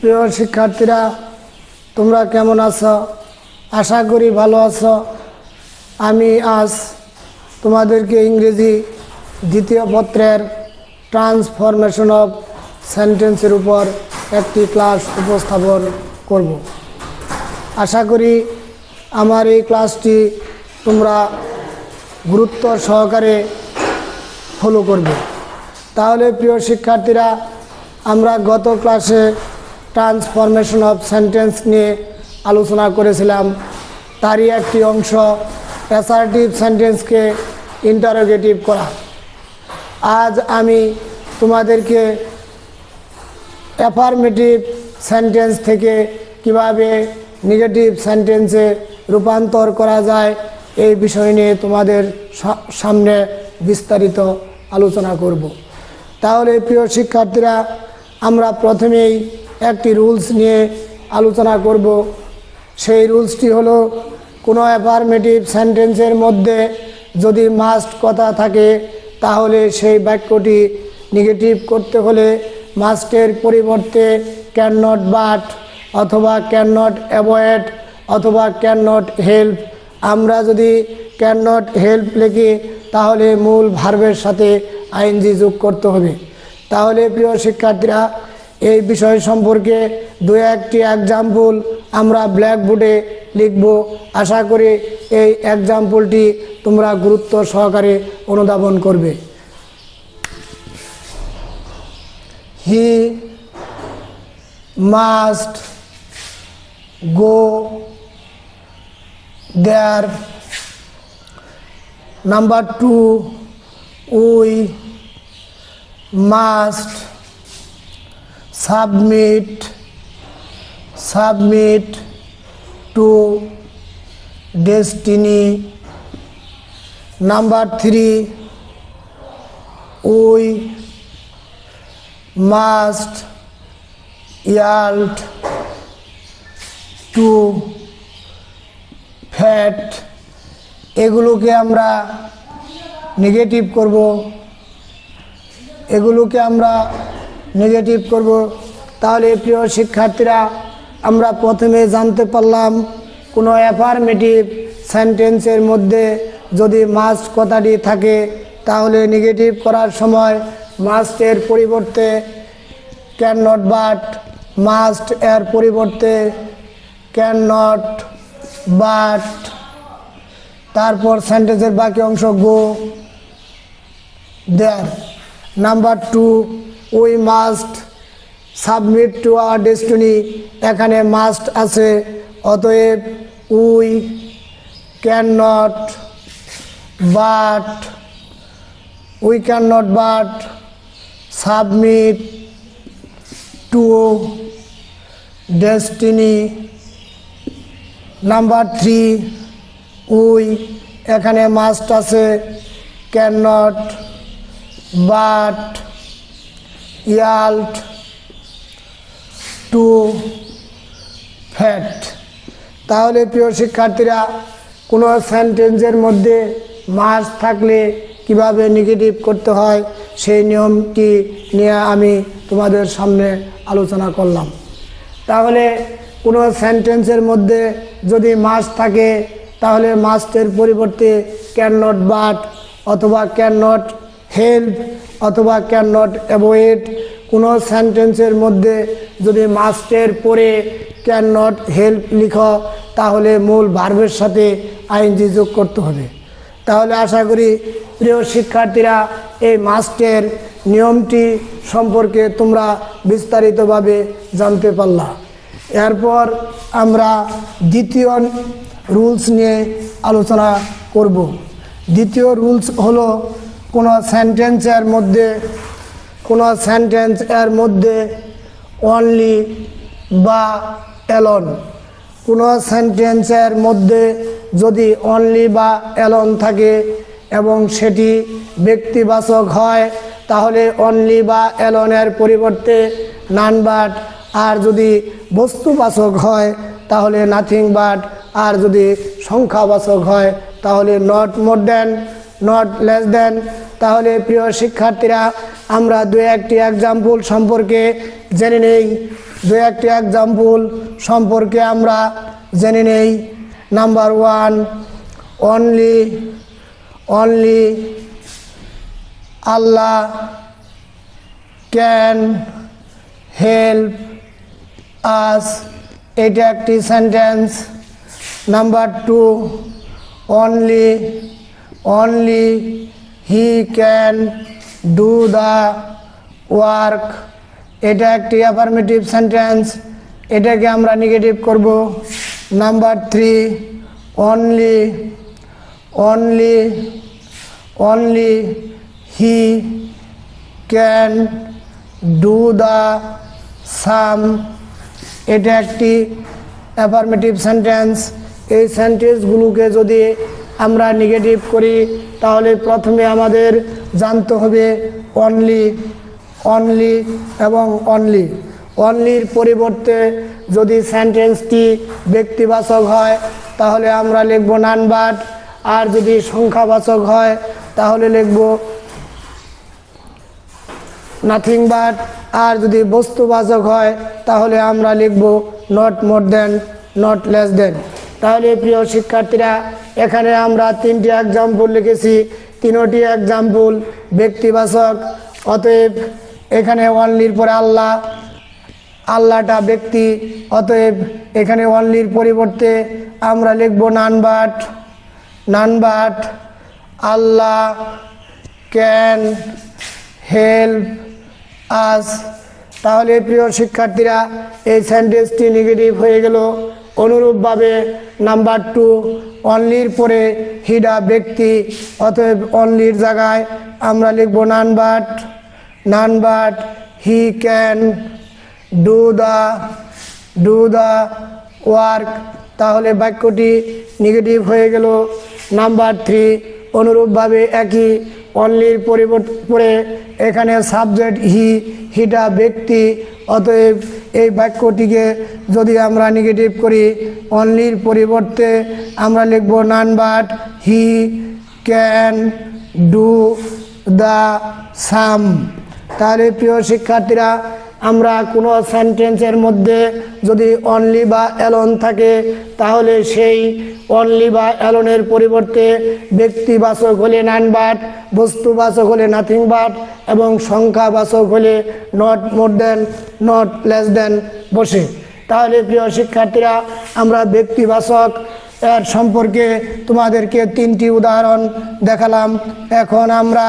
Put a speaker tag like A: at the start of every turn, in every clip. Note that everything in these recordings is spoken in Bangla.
A: প্রিয় শিক্ষার্থীরা, তোমরা কেমন আছো? আশা করি ভালো আছো। আমি আজ তোমাদেরকে ইংরেজি দ্বিতীয় পত্রের ট্রান্সফরমেশন অফ সেন্টেন্সের উপর একটি ক্লাস উপস্থাপন করব। আশা করি আমার এই ক্লাসটি তোমরা গুরুত্ব সহকারে ফলো করবে। তাহলে প্রিয় শিক্ষার্থীরা, আমরা গত ক্লাসে ট্রান্সফরমেশন অফ সেন্টেন্স নিয়ে আলোচনা করেছিলাম। তারই একটি অংশ অ্যাসার্টিভ সেন্টেন্সকে ইন্টারোগেটিভ করা। আজ আমি তোমাদেরকে অ্যাফার্মেটিভ সেন্টেন্স থেকে কিভাবে নেগেটিভ সেন্টেন্সে রূপান্তর করা যায় এই বিষয় নিয়ে তোমাদের সামনে বিস্তারিত আলোচনা করব। তাহলে প্রিয় শিক্ষার্থীরা, আমরা প্রথমেই একটি রুলস নিয়ে আলোচনা করব। সেই রুলসটি হলো, কোনো অ্যাফার্মেটিভ সেন্টেন্সের মধ্যে যদি মাস্ট কথা থাকে তাহলে সেই বাক্যটি নেগেটিভ করতে হলে মাস্টের পরিবর্তে ক্যান নট বাট অথবা ক্যান নট অ্যাভয়েড অথবা ক্যান নট হেল্প। আমরা যদি ক্যান নট হেল্প লিখি তাহলে মূল ভার্বের সাথে আইএনজি যোগ করতে হবে। তাহলে প্রিয় শিক্ষার্থীরা, এই বিষয় সম্পর্কে দু একটি এক্সাম্পল আমরা ব্ল্যাকবোর্ডে লিখব। আশা করি এই এক্সাম্পলটি তোমরা গুরুত্ব সহকারে অনুধাবন করবে। He must go there. Number 2, we must submit to destiny. Number 3, we must yield to fate. এগুলোকে আমরা নেগেটিভ করব। তাহলে প্রিয় শিক্ষার্থীরা, আমরা প্রথমে জানতে পারলাম কোনো অ্যাফার্মেটিভ সেন্টেন্সের মধ্যে যদি মাস্ট কথাটি থাকে তাহলে নেগেটিভ করার সময় মাস্টের পরিবর্তে ক্যান নট বাট, মাস্ট এর পরিবর্তে ক্যান নট বাট, তারপর সেন্টেন্সের বাকি অংশ go there. Number 2, we must submit to our destiny. এখানে মাস্ট আছে, অতএব we can not but submit to destiny. Number 3, we এখানে মাস্ট আছে, can not but yield to fate. তাহলে প্রিয় শিক্ষার্থীরা, কোনো সেন্টেন্সের মধ্যে মাস্ট থাকলে কিভাবে নেগেটিভ করতে হয় সেই নিয়মটি নিয়ে আমি তোমাদের সামনে আলোচনা করলাম। তাহলে কোনো সেন্টেন্সের মধ্যে যদি মাস্ট থাকে তাহলে মাস্টের পরিবর্তে ক্যান নট বাট অথবা ক্যান নট হেল্প অথবা ক্যান নট অ্যাভয়েড। কোনো সেন্টেন্সের মধ্যে যদি মাস্টের পরে ক্যান নট হেল্প লিখো তাহলে মূল ভার্বের সাথে আইএনজি যোগ করতে হবে। তাহলে আশা করি প্রিয় শিক্ষার্থীরা, এই মাস্টের নিয়মটি সম্পর্কে তোমরা বিস্তারিতভাবে জানতে পারলা। এরপর আমরা দ্বিতীয় রুলস নিয়ে আলোচনা করব। দ্বিতীয় রুলস হলো, কোনো সেন্টেন্সের মধ্যে অনলি বা অ্যালোন। কোনো সেন্টেন্সের মধ্যে যদি অনলি বা অ্যালোন থাকে এবং সেটি ব্যক্তিবাচক হয় তাহলে অনলি বা অ্যালোনের পরিবর্তে নান বাট, আর যদি বস্তুবাচক হয় তাহলে নাথিং বাট, আর যদি সংখ্যাবাচক হয় তাহলে not more than, not less than. তাহলে প্রিয় শিক্ষার্থীরা, আমরা দু একটি এক্সাম্পল সম্পর্কে জেনে নেই। দু একটি এক্সাম্পল সম্পর্কে আমরা জেনে নেই। Number 1, only Allah can help us, এটা একটি sentence. Number 2, only he can do the work, এটা একটি অ্যাফার্মেটিভ সেন্টেন্স, এটাকে আমরা নেগেটিভ করব। Number 3, only he can do the same, এটা একটি অ্যাফার্মেটিভ সেন্টেন্স। এই সেন্টেন্সগুলোকে যদি আমরা নেগেটিভ করি তাহলে প্রথমে আমাদের জানতে হবে অনলি এবং অনলির পরিবর্তে যদি সেন্টেন্সটি ব্যক্তিবাচক হয় তাহলে আমরা লিখব নান বাট, আর যদি সংখ্যাবাচক হয় তাহলে লিখব নাথিং বাট, আর যদি বস্তুবাচক হয় তাহলে আমরা লিখব not more than, not less than. তাহলে প্রিয় শিক্ষার্থীরা, এখানে আমরা 3টি এক্সাম্পল লিখেছি, 3টি এক্সাম্পল ব্যক্তিবাচক। অতএব এখানে অনলির পরে আল্লাহটা ব্যক্তি, অতএব এখানে অনলির পরিবর্তে আমরা লিখব none but Allah can help আস। তাহলে প্রিয় শিক্ষার্থীরা, এই সেন্টেন্সটি নেগেটিভ হয়ে গেল। অনুরূপভাবে নাম্বার 2, অনলির পরে হিডা ব্যক্তি, অতএব অনলির জায়গায় আমরা লিখব none but he can do the work, তাহলে বাক্যটি নেগেটিভ হয়ে গেল। নাম্বার 3, অনুরূপভাবে একই, অনলির পরে এখানে সাবজেক্ট হিটা ব্যক্তি, অতএব এই বাক্যটিকে যদি আমরা নেগেটিভ করি অনলির পরিবর্তে আমরা লিখব none but he can do the same. তাহলে প্রিয় শিক্ষার্থীরা, আমরা কোনো সেন্টেন্সের মধ্যে যদি অনলি বা অ্যালোন থাকে তাহলে সেই অনলি বা অ্যালোনের পরিবর্তে ব্যক্তিবাচক হলে নান বাট, বস্তুবাচক হলে নাথিং বাট এবং সংখ্যাবাচক হলে not more than, not less than বসে। তাহলে প্রিয় শিক্ষার্থীরা, আমরা ব্যক্তিবাচক এর সম্পর্কে তোমাদেরকে 3টি উদাহরণ দেখালাম। এখন আমরা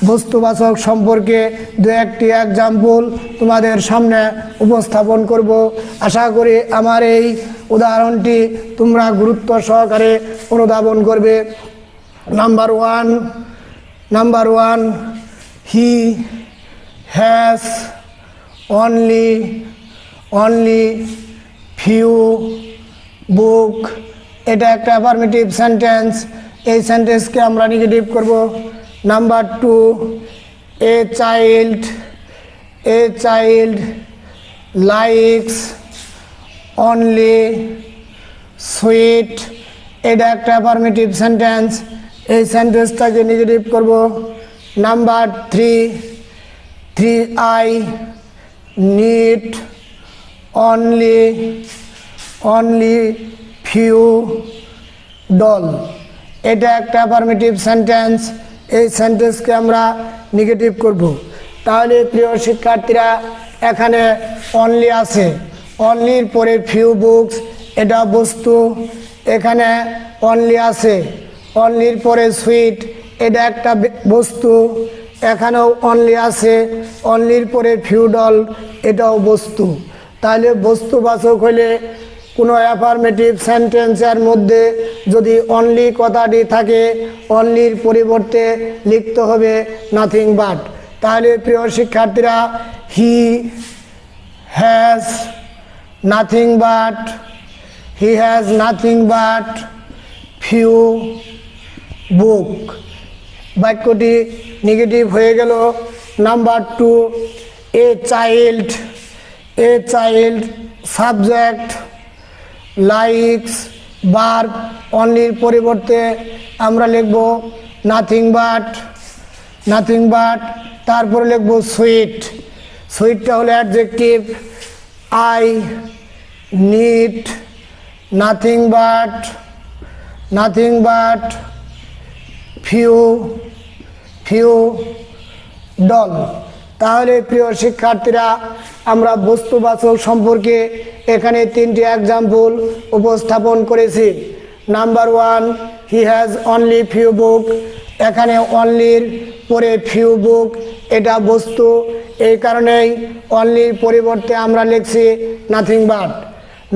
A: বস্তুবাচক সম্পর্কে 2-1টি এক্সাম্পল তোমাদের সামনে উপস্থাপন করব। আশা করি আমার এই উদাহরণটি তোমরা গুরুত্ব সহকারে অনুধাবন করবে। Number 1, he has only few book, এটা একটা অ্যাফার্মেটিভ সেন্টেন্স, এই সেন্টেন্সকে আমরা নেগেটিভ করব। Number 2, a child likes only sweet, এটা একটা অ্যাফার্মেটিভ সেন্টেন্স, এই সেন্টেন্সটাকে নেগেটিভ করব। Number 3, I need only few doll, এটা একটা অ্যাফার্মেটিভ সেন্টেন্স, এই সেন্টেন্সকে আমরা নেগেটিভ করব। তাহলে প্রিয় শিক্ষার্থীরা, এখানে অনলি আছে, অনলির পরে ফিউ বুকস, এটা বস্তু। এখানে অনলি আছে, অনলির পরে সুইট, এটা একটা বস্তু। এখানেও অনলি আছে, অনলির পরে ফিউ ডল, এটাও বস্তু। তাহলে বস্তুবাচক হলে কোনো অ্যাফার্মেটিভ সেন্টেন্সের মধ্যে যদি অনলি কথাটি থাকে অনলির পরিবর্তে লিখতে হবে নাথিং বাট। তাহলে প্রিয় শিক্ষার্থীরা, he has nothing but few book, বাক্যটি নেগেটিভ হয়ে গেল। Number 2, a child subject likes verb, অনলির পরিবর্তে আমরা লিখব নাথিং বাট, তারপরে লিখব সুইটটা হলো adjective, I need nothing but few doll। তাহলে প্রিয় শিক্ষার্থীরা, আমরা বস্তুবাচক সম্পর্কে এখানে তিনটি এক্সাম্পল উপস্থাপন করেছি। Number 1, he has only few book. এখানে অনলির পরে ফিউ বুক, এটা বস্তু, এই কারণেই অনলির পরিবর্তে আমরা লিখছি nothing but.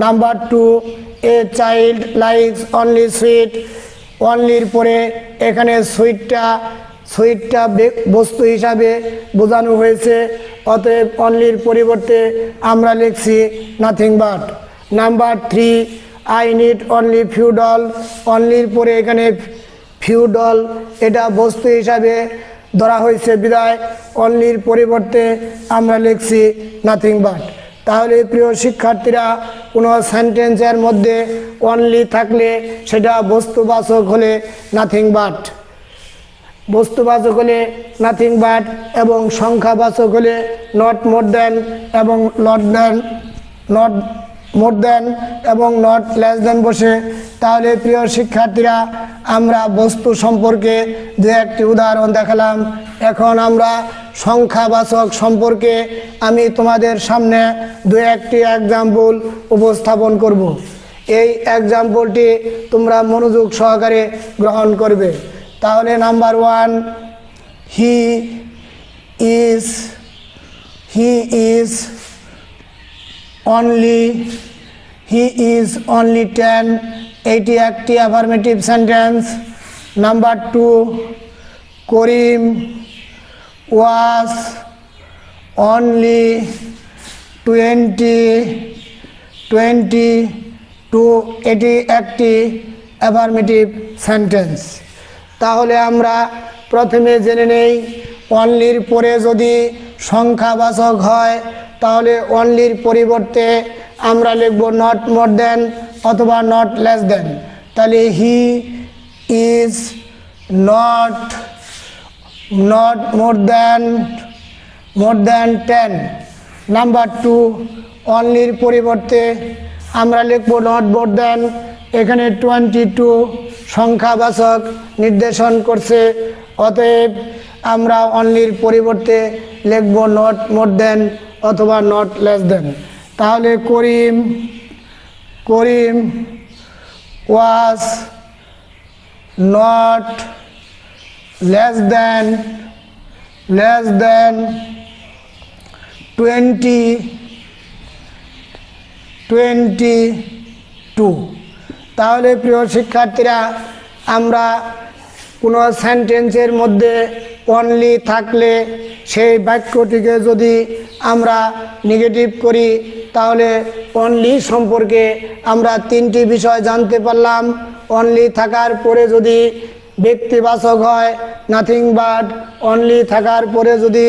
A: Number 2, a child likes only sweet. অনলির পরে এখানে সুইটটা বস্তু হিসাবে বোঝানো হয়েছে, অতএব অনলির পরিবর্তে আমরা লিখছি nothing but. Number 3, I need only few doll. অনলির পরে এখানে ফিউ ডল, এটা বস্তু হিসাবে ধরা হয়েছে বিদায় অনলির পরিবর্তে আমরা লিখছি নাথিং বাট। তাহলে প্রিয় শিক্ষার্থীরা, কোনো সেন্টেন্সের মধ্যে অনলি থাকলে সেটা বস্তুবাচক হলে নাথিং বাট, বস্তুবাচক হলে নাথিং বাট, এবং সংখ্যাবাচক হলে নট মোর দেন এবং নট মোর দেন এবং নট লেস দেন বসে। তাহলে প্রিয় শিক্ষার্থীরা, আমরা বস্তু সম্পর্কে যে একটি উদাহরণ দেখালাম, এখন আমরা সংখ্যাবাচক সম্পর্কে আমি তোমাদের সামনে দু একটি এক্সাম্পল উপস্থাপন করব। এই এক্সাম্পলটি তোমরা মনোযোগ সহকারে গ্রহণ করবে। তাহলে নাম্বার 1, হি ইজ অনলি 10, এইটি একটি affirmative sentence. Number 2, Karim was only 22, এটি একটি অ্যাফার্মেটিভ সেন্টেন্স। তাহলে আমরা প্রথমে জেনে নেই, অনলির পরে যদি সংখ্যাবাচক হয় তাহলে অনলির পরিবর্তে আমরা লিখব নট মোর দেন অথবা নট লেস দেন। তাহলে he is not more than 10। Number 2, অনলির পরিবর্তে আমরা লিখব নট মোর দেন, এখানে 22 সংখ্যাবাচক নির্দেশন করছে, অতএব আমরা অনলির পরিবর্তে লিখব নট মোর দেন অথবা নট লেস দেন। তাহলে করিম ওয়াজ নট লেস দেন 22। তাহলে প্রিয় শিক্ষার্থীরা, আমরা কোনো সেন্টেন্সের মধ্যে অনলি থাকলে সেই বাক্যটিকে যদি আমরা নেগেটিভ করি তাহলে অনলি সম্পর্কে আমরা তিনটি বিষয় জানতে পারলাম। অনলি থাকার পরে যদি ব্যক্তিবাচক হয় নাথিং বাট, অনলি থাকার পরে যদি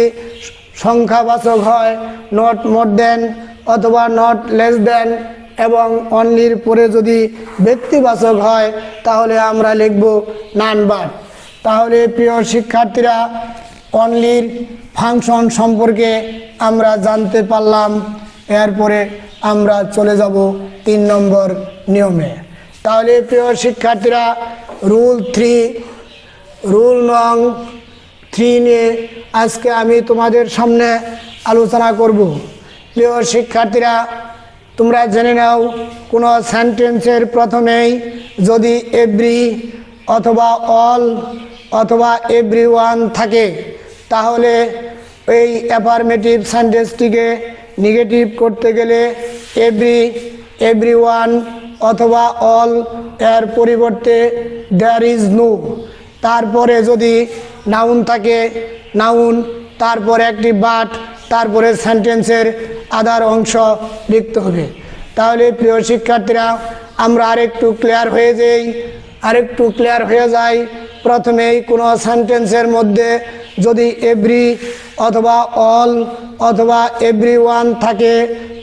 A: সংখ্যাবাচক হয় নট মোর দেন অথবা নট লেস দেন, এবং অনলির পরে যদি ব্যক্তিবাচক হয় তাহলে আমরা লিখব নান বাট। তাহলে প্রিয় শিক্ষার্থীরা, অনলির ফাংশন সম্পর্কে আমরা জানতে পারলাম। এরপরে আমরা চলে যাব 3 নম্বর নিয়মে। তাহলে প্রিয় শিক্ষার্থীরা, রুল নং 3 নিয়ে আজকে আমি তোমাদের সামনে আলোচনা করব। প্রিয় শিক্ষার্থীরা, তোমরা জেনে নাও, কোনো সেন্টেন্সের প্রথমেই যদি এভরি অথবা অল অথবা এভরিওয়ান থাকে তাহলে এই অ্যাফার্মেটিভ সেন্টেন্সটিকে নেগেটিভ করতে গেলে এভরিওয়ান অথবা অল এর পরিবর্তে দেয়ার ইজ নো, তারপরে যদি নাউন থাকে নাউন, তারপরে একটি বাট, তারপরে সেন্টেন্সের আদার অংশ লিখতে হবে। তাহলে প্রিয় শিক্ষার্থীরা, আমরা আরেকটু ক্লিয়ার হয়ে যাই। প্রথমেই কোনো সেন্টেন্সের মধ্যে যদি এভরি অথবা অল অথবা এভরিওয়ান থাকে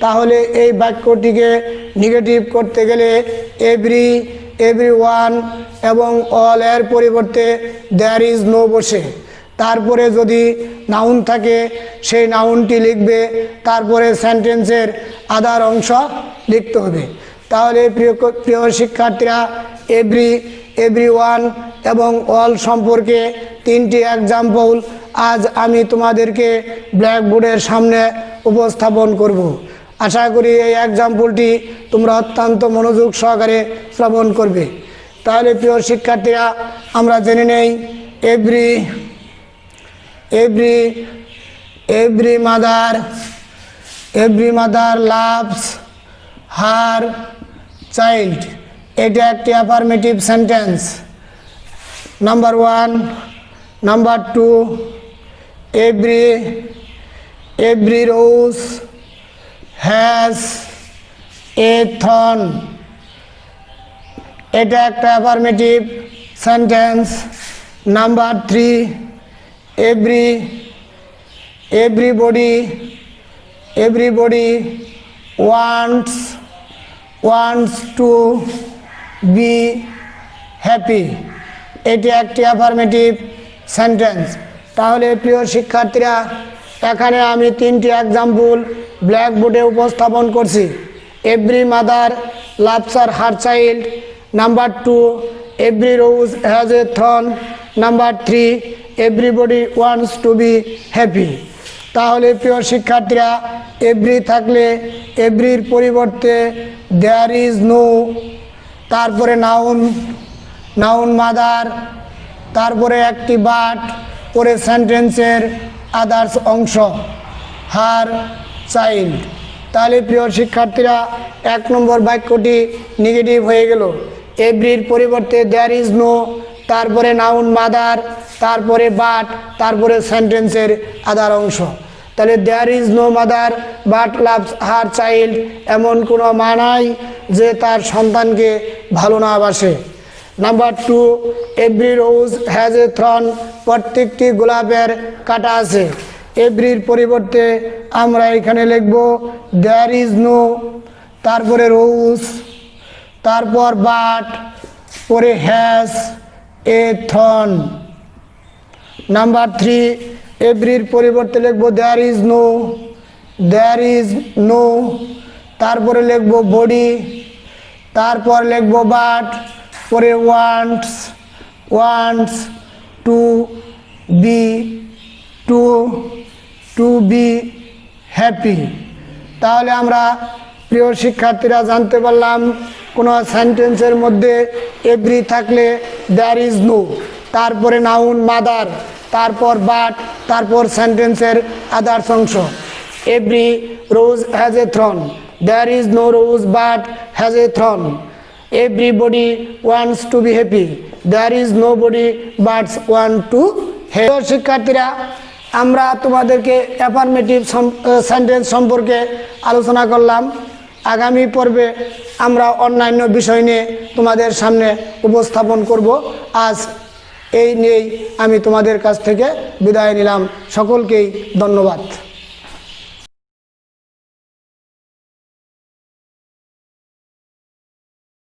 A: তাহলে এই বাক্যটিকে নেগেটিভ করতে গেলে এভরিওয়ান এবং অল এর পরিবর্তে দেয়ার ইজ নো বসে, তারপরে যদি নাউন থাকে সেই নাউনটি লিখবে, তারপরে সেন্টেন্সের আদার অংশ লিখতে হবে। তাহলে প্রিয় শিক্ষার্থীরা, এভরিওয়ান এবং অল সম্পর্কে 3টি এক্সাম্পল আজ আমি তোমাদেরকে ব্ল্যাকবোর্ডের সামনে উপস্থাপন করব। আশা করি এই এক্সাম্পলটি তোমরা অত্যন্ত মনোযোগ সহকারে শ্রবণ করবে। তাহলে প্রিয় শিক্ষার্থীরা, আমরা জেনে নেই every mother loves her child, এটা একটি affirmative sentence. Number 1। Number 2, every rose has a thorn, এটা একটা affirmative sentence. Number 3, everybody wants to be happy, এটি একটি অ্যাফার্মেটিভ সেন্টেন্স। তাহলে প্রিয় শিক্ষার্থীরা, এখানে আমি 3টি এক্সাম্পল ব্ল্যাকবোর্ডে উপস্থাপন করছি। Every mother loves her child, number 2, every rose has a thorn, number 3, everybody wants to be happy. তাহলে প্রিয় শিক্ষার্থীরা, এভরি থাকলে এভরির পরিবর্তে দেয়ার ইজ নো, তারপরে নাউন মাদার, তারপরে একটি বাট, পরে সেন্টেন্সের আদার্স অংশ হার চাইল্ড। তাহলে প্রিয় শিক্ষার্থীরা, 1 নম্বর বাক্যটি নেগেটিভ হয়ে গেল। এভরির পরিবর্তে দেয়ার ইজ নো, তারপরে নাউন মাদার, তারপরে বাট, তারপরে সেন্টেন্সের আদার অংশ। তাহলে there is no mother but loves her child, এমন কোনো মা নাই যে তার সন্তানকে ভালো না বাসে। Number 2, every rose has a thorn, প্রত্যেকটি গোলাপের কাঁটা আছে। এভরির পরিবর্তে আমরা এখানে লিখব দেয়ার ইজ নো, তারপরে রোজ, তারপর বাট, পরে হ্যাজ এ থর্ন। নাম্বার 3, এভরির পরিবর্তে লিখব দেয়ার ইজ নো, তারপরে লিখব বডি, তারপর লিখব বাট, পরে ওয়ান্টস টু বি হ্যাপি। তাহলে আমরা প্রিয় শিক্ষার্থীরা জানতে পারলাম, কোনো সেন্টেন্সের মধ্যে এভরি থাকলে দেয়ার ইজ নো, তারপরে নাউন মাদার, তারপর বাট, তারপর সেন্টেন্সের আদার্স অংশ। Every rose has a thorn, there is no rose but has a thorn. Everybody wants to be happy, there is no body buts want to happy. শিক্ষার্থীরা, আমরা তোমাদেরকে অ্যাফার্মেটিভ সেন্টেন্স সম্পর্কে আলোচনা করলাম। আগামী পর্বে আমরা অন্যান্য বিষয় নিয়ে তোমাদের সামনে উপস্থাপন করব। আজ এই নিয়েই আমি তোমাদের কাছ থেকে বিদায় নিলাম। সকলকেই ধন্যবাদ।